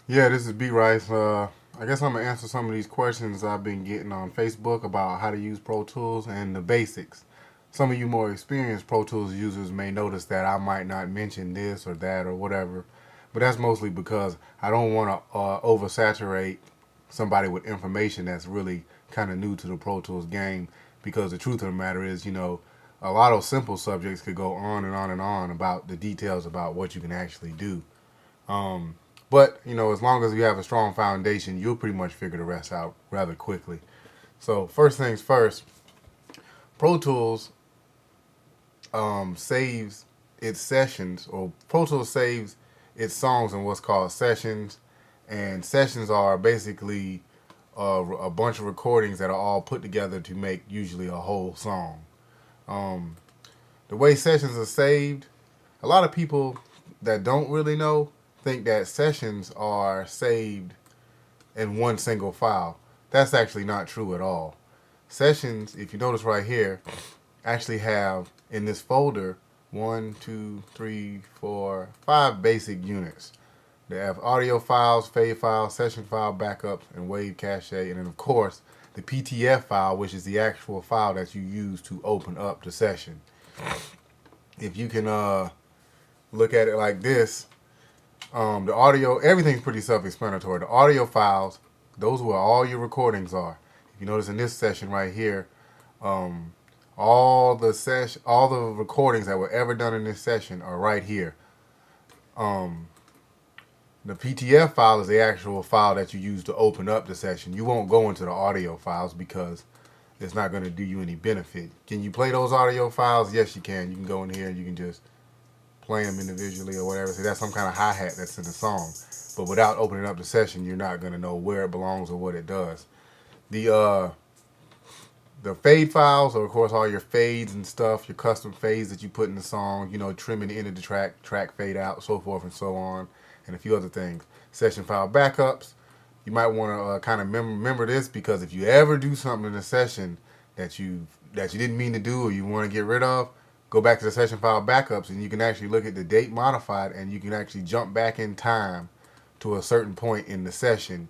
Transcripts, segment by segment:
Yeah, this is B Rice. I guess I'm gonna answer some of these questions I've been getting on Facebook about how to use Pro Tools and the basics. Some of you more experienced Pro Tools users may notice that I might not mention this or that or whatever, but that's mostly because I don't want to oversaturate somebody with information that's really kind of new to the Pro Tools game. Because the truth of the matter is, a lot of simple subjects could go on and on and on about the details about what you can actually do. Um, but as long as you have a strong foundation, you'll pretty much figure the rest out rather quickly. So first things first, Pro Tools saves its sessions, or Pro Tools saves its songs in what's called sessions, and sessions are basically a bunch of recordings that are all put together to make usually a whole song. Um, the way sessions are saved, a lot of people that don't really know think that sessions are saved in one single file. That's actually not true at all. Sessions, if you notice right here, actually have in this folder one, two, three, four, five basic units. They have audio files, fade files, session file backups, and wave cache, and then of course the PTF file, which is the actual file that you use to open up the session. If you can look at it like this, the audio, everything's pretty self-explanatory. The audio files, those where all your recordings are. If you notice in this session right here, um, all the recordings that were ever done in this session are right here. Um, the PTF file is the actual file that you use to open up the session. You won't go into the audio files because it's not going to do you any benefit. Can you play those audio files? Yes, you can. You can go in here and you can just play them individually or whatever. So that's some kind of hi-hat that's in the song. But without opening up the session, you're not going to know where it belongs or what it does. The fade files are, of course, all your fades and stuff, your custom fades that you put in the song, trimming the end of the track fade out, so forth and so on, and a few other things. Session file backups. You might want to kind of remember this because if you ever do something in a session that you didn't mean to do or you want to get rid of, go back to the session file backups and you can actually look at the date modified and you can actually jump back in time to a certain point in the session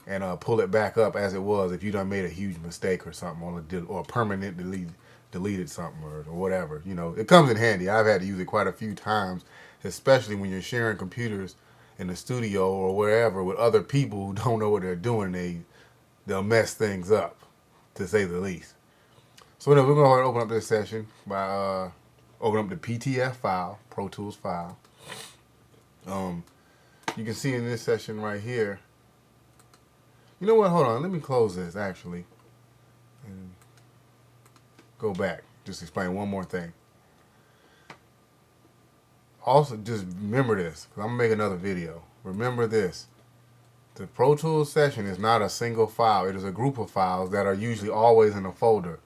and pull it back up as it was if you done made a huge mistake or something or permanently deleted something or whatever. It comes in handy. I've had to use it quite a few times, especially when you're sharing computers in the studio or wherever with other people who don't know what they're doing. They'll mess things up, to say the least. So we're going to go ahead and open up this session by opening up the PTF file, Pro Tools file. Um, you can see in this session right here. You know what? Hold on. Let me close this actually and go back. Just explain one more thing. Also, just remember this because I'm gonna make another video. Remember this: the Pro Tools session is not a single file. It is a group of files that are usually always in a folder.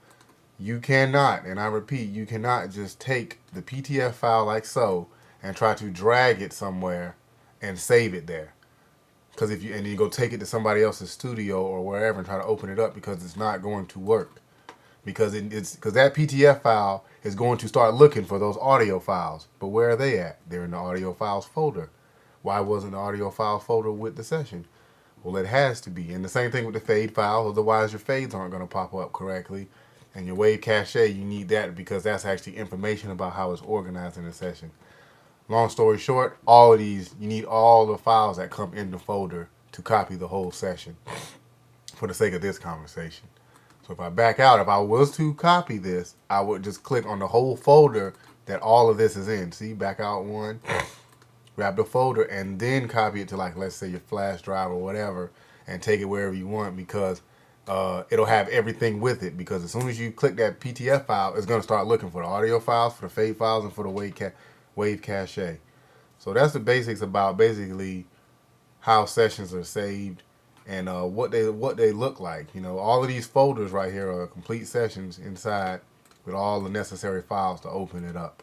You cannot, and I repeat, you cannot just take the PTF file like so and try to drag it somewhere and save it there. Because if you and you go take it to somebody else's studio or wherever and try to open it up, because it's not going to work. Because that PTF file is going to start looking for those audio files. But where are they at? They're in the audio files folder. Why wasn't the audio files folder with the session? Well, it has to be. And the same thing with the fade files. Otherwise, your fades aren't going to pop up correctly. And your wave cache, you need that because that's actually information about how it's organized in the session. Long story short, all of these, you need all the files that come in the folder to copy the whole session for the sake of this conversation. So if I back out, if I was to copy this, I would just click on the whole folder that all of this is in. See, back out one, grab the folder, and then copy it to, like, let's say your flash drive or whatever, and take it wherever you want because it'll have everything with it. Because as soon as you click that PTF file, it's going to start looking for the audio files, for the fade files, and for the wave cache. So that's the basics about basically how sessions are saved and what they look like. All of these folders right here are complete sessions inside with all the necessary files to open it up.